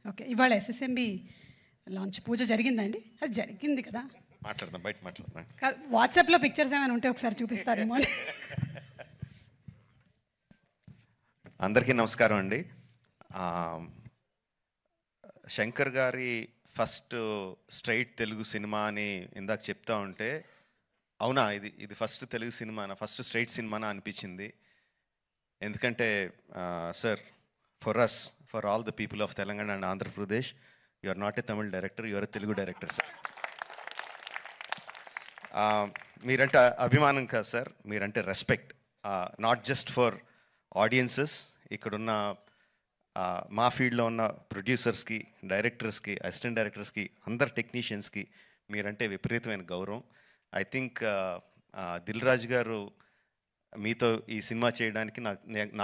Okay, ఇవాళ SSMB launch పూజ జరిగిందండి? అది జరిగింది కదా? మాట్లాడదాం, బయట మాట్లాడదాం. వాట్సాప్లో పిక్చర్స్ ఏమైనా ఉంటే ఒకసారి చూపిస్తారేమో అని. అందరికీ నమస్కారం అండి. శంకర్ గారి ఫస్ట్ స్ట్రైట్ తెలుగు సినిమా అని ఇందాక చెప్తా ఉంటే, అవునా ఇది ఫస్ట్ తెలుగు సినిమానా, ఫస్ట్ స్ట్రైట్ సినిమానా అనిపించింది. ఎందుకంటే sir, for all the people of Telangana and Andhra Pradesh, you are not a Tamil director, you are a Telugu director sir. మీరంటే అభిమానం కాదు సార్, మీరంటే respect. Not just for audiences, ఇక్కడున్న మా ఫీల్డ్లో ఉన్న ప్రొడ్యూసర్స్కి, డైరెక్టర్స్కి, అసిస్టెంట్ డైరెక్టర్స్కి, అందరు టెక్నీషియన్స్కి మీరంటే విపరీతమైన గౌరవం. ఐ థింక్ దిల్ రాజు గారు మీతో ఈ సినిమా చేయడానికి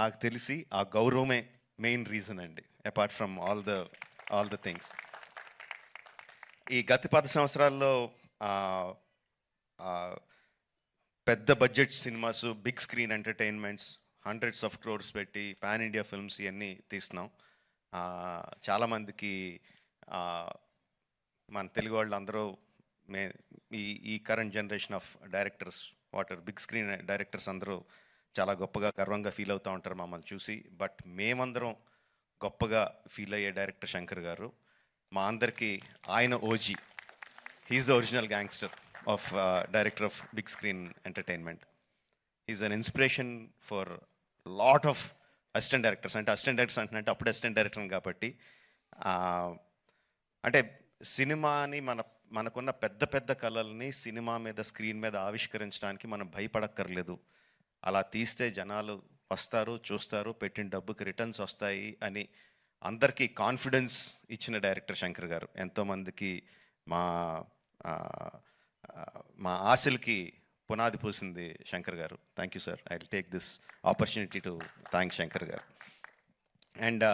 నాకు తెలిసి ఆ గౌరవమే మెయిన్ రీజన్ అండి, apart from all the things. ఈ గత 10 సంవత్సరాల్లో పెద్ద budget cinemas, big screen entertainments, hundreds of crores పెట్టి పాన్ ఇండియా ఫిల్మ్స్ ఇవన్నీ తీస్తున్నాం. చాలామందికి మన తెలుగు వాళ్ళు అందరూ ఈ current generation of directors, big screen directors అందరూ చాలా గొప్పగా గర్వంగా ఫీల్ అవుతూ ఉంటారు మమ్మల్ని చూసి. బట్ మేమందరం గొప్పగా ఫీల్ అయ్యే డైరెక్టర్ శంకర్ గారు. మా అందరికీ ఆయన OG. He's the original gangster of director of big screen entertainment. Is an inspiration for lot of assistant directors. అంటే అసిస్టెంట్ డైరెక్టర్స్ అంటే అప్పుడు అసిస్టెంట్ డైరెక్టర్ కాబట్టి, అంటే సినిమాని మనకున్న పెద్ద పెద్ద కళల్ని సినిమా మీద, స్క్రీన్ మీద ఆవిష్కరించడానికి మనం భయపడక్కర్లేదు. అలా తీస్తే జనాలు వస్తారు, చూస్తారు, పెట్టిన డబ్బుకి రిటర్న్స్ వస్తాయి అని అందరికీ కాన్ఫిడెన్స్ ఇచ్చిన డైరెక్టర్ శంకర్ గారు. ఎంతోమందికి మా ఆశలకి పునాది పూసింది శంకర్ గారు. Thank you sir. I will take this opportunity to thank Shankar గారు. అండ్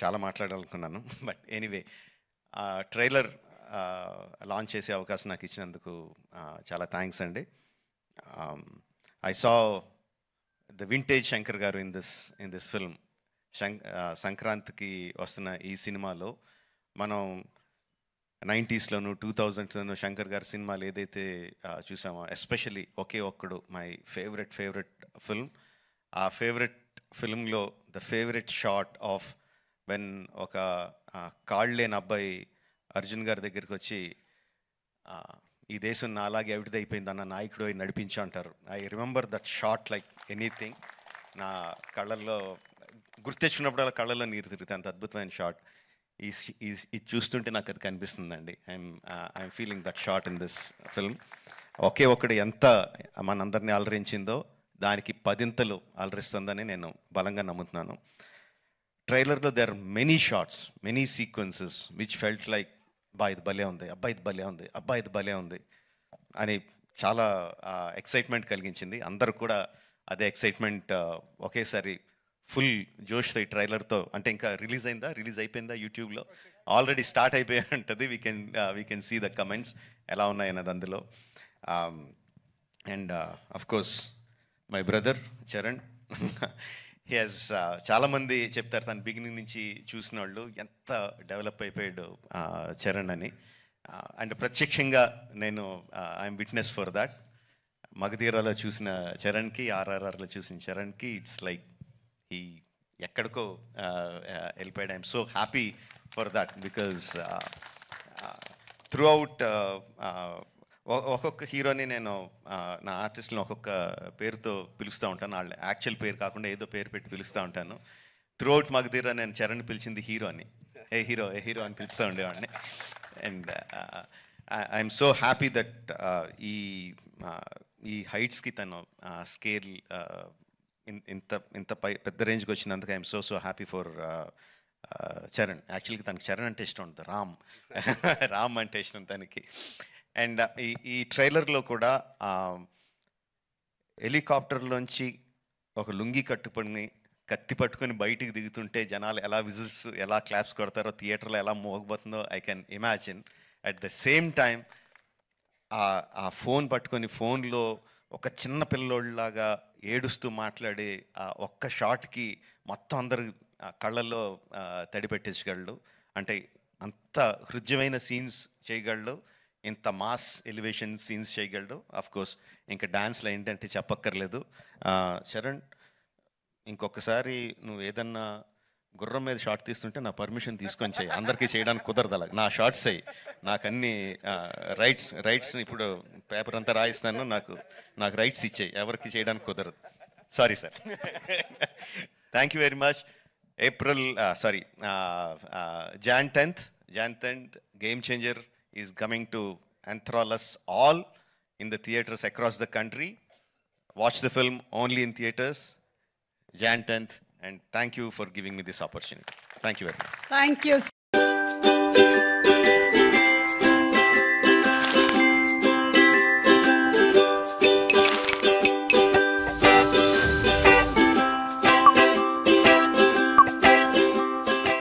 చాలా మాట్లాడాలనుకున్నాను, బట్ ఎనీవే, ట్రైలర్ లాంచ్ చేసే అవకాశం నాకు ఇచ్చినందుకు చాలా థ్యాంక్స్ అండి. I saw the vintage Shankar గారు ఇన్ దిస్ ఫిల్మ్. సంక్రాంతికి వస్తున్న ఈ సినిమాలో మనం 90స్లోను 2000స్లోను శంకర్ గారి సినిమాలు ఏదైతే చూసామో, especially Oke Okkadu my favourite film. ఆ ఫేవరెట్ ఫిల్మ్లో the favourite shot of when ఒక కాళ్ళు లేని అబ్బాయి అర్జున్ గారి దగ్గరికి వచ్చి, ఈ దేశం నా అలాగే అవిటిదైపోయింది అన్న నాయకుడు నడిపించు అంటారు. I remember that shot like anything. నా కళ్ళల్లో గుర్తెచ్చినప్పుడు అలా కళ్ళల్లో నీరు తిరుగుతాయి, అంత అద్భుతమైన షాట్. ఇది చూస్తుంటే నాకు అది కనిపిస్తుందండి. I'm feeling that shot in this film. Oke Okkadu ఎంత మనందరినీ అలరించిందో దానికి 10 అలరిస్తుందని నేను బలంగా నమ్ముతున్నాను. ట్రైలర్లో there are many shots, many sequences which felt like, ఇది భలే ఉంది, ఇది భలే ఉంది, ఇది భలే ఉంది అని చాలా ఎక్సైట్మెంట్ కలిగించింది. అందరూ కూడా అదే ఎక్సైట్మెంట్ ఒకేసారి ఫుల్ జోష్తో ఈ ట్రైలర్తో. అంటే ఇంకా రిలీజ్ అయిపోయిందా యూట్యూబ్లో? ఆల్రెడీ స్టార్ట్ అయిపోయి ఉంటుంది. We can see the comments ఎలా ఉన్నాయన్నది అందులో. And of course my brother Charan. He has, చాలామంది చెప్తారు తను బిగినింగ్ నుంచి చూసిన వాళ్ళు ఎంత డెవలప్ అయిపోయాడు చరణ్ అని. అండ్ ప్రత్యక్షంగా నేను ఐఎమ్ విట్నెస్ ఫర్ దాట్. మగధీరాలో చూసిన చరణ్కి, ఆర్ఆర్ఆర్లో చూసిన చరణ్కి ఇట్స్ లైక్ ఈ ఎక్కడికో వెళ్ళిపోయాడు. I'm so happy for that because through out ఒక్కొక్క హీరోని నేను నా ఆర్టిస్ట్ని ఒక్కొక్క పేరుతో పిలుస్తూ ఉంటాను. వాళ్ళ యాక్చువల్ పేరు కాకుండా ఏదో పేరు పెట్టి పిలుస్తూ ఉంటాను. త్రూ అవుట్ మగధీరా నేను చరణ్ పిలిచింది హీరో అని, ఏ హీరో అని పిలుస్తూ ఉండేవాడిని. And I'm so happy that ఈ హైట్స్కి తను స్కేల్ ఇంత పెద్ద రేంజ్కి వచ్చినందుకు I'm so happy for Charan. యాక్చువల్గా తనకి చరణ్ అంటే ఇష్టం ఉంటుంది, రామ్ అంటే ఇష్టం తనకి. అండ్ ఈ ట్రైలర్లో కూడా హెలికాప్టర్లోంచి ఒక లుంగి కట్టుకొని కత్తి పట్టుకొని బయటికి దిగుతుంటే జనాలు ఎలా విజిల్స్, ఎలా క్లాప్స్ కొడతారో, థియేటర్లో ఎలా మోగబోతుందో I can imagine. At the same time ఆ ఫోన్ పట్టుకొని ఫోన్లో ఒక చిన్న పిల్లోళ్ళలాగా ఏడుస్తూ మాట్లాడే ఆ ఒక్క షాట్కి మొత్తం అందరు కళ్ళల్లో తడి పెట్టించగలడు. అంటే అంత హృద్యమైన సీన్స్ చేయగలడు, ఇంత మాస్ ఎలివేషన్ సీన్స్ చేయగలడు. ఆఫ్ కోర్స్ ఇంకా డాన్స్లో ఏంటంటే చెప్పక్కర్లేదు. చరణ్, ఇంకొకసారి నువ్వు ఏదన్నా గుర్రం మీద షార్ట్ తీస్తుంటే నా పర్మిషన్ తీసుకొని చేయి. అందరికీ చేయడానికి కుదరదు అలా. నా షార్ట్స్ అయ్యి నాకు అన్ని రైట్స్ ఇప్పుడు పేపర్ అంతా రాయిస్తాను. నాకు రైట్స్ ఇచ్చేయి, ఎవరికి చేయడానికి కుదరదు. Sorry sir. Thank you very much. Jan 10th, Game Changer is coming to enthrall us all in the theaters across the country. Watch the film only in theaters, Jan 10th, and thank you for giving me this opportunity. Thank you very much. Thank you.